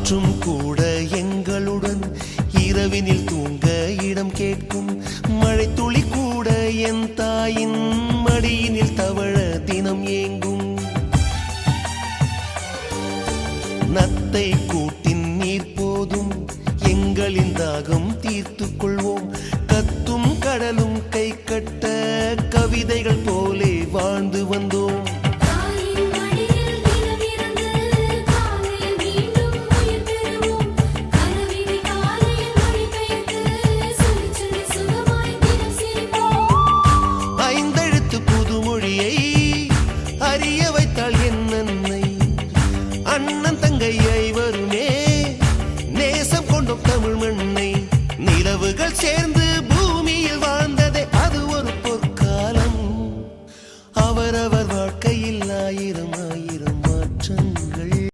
காற்றும் கூட எங்களுடன் இரவினில் தூங்க இடம் கேட்கும். மழை துளி கூட என் தாயின் மடியினில் தவழ தினம் ஏங்கும். நத்தை கூட்டின் நீர் போதும் எங்களின் தாகம் தீர்த்து கொள்வோம். கத்தும் கடலும் கை கட்ட கவிதைகள் போலே வாழ்ந்து வந்தோம். ஐந்தெழுத்து புதுமொழியை அறிய வைத்தாள் என் அன்னை. அண்ணன் தங்கை ஐவருமே நேசம் கொண்டோம் தமிழ் மண்ணை. நிலவுகள் சேர்ந்து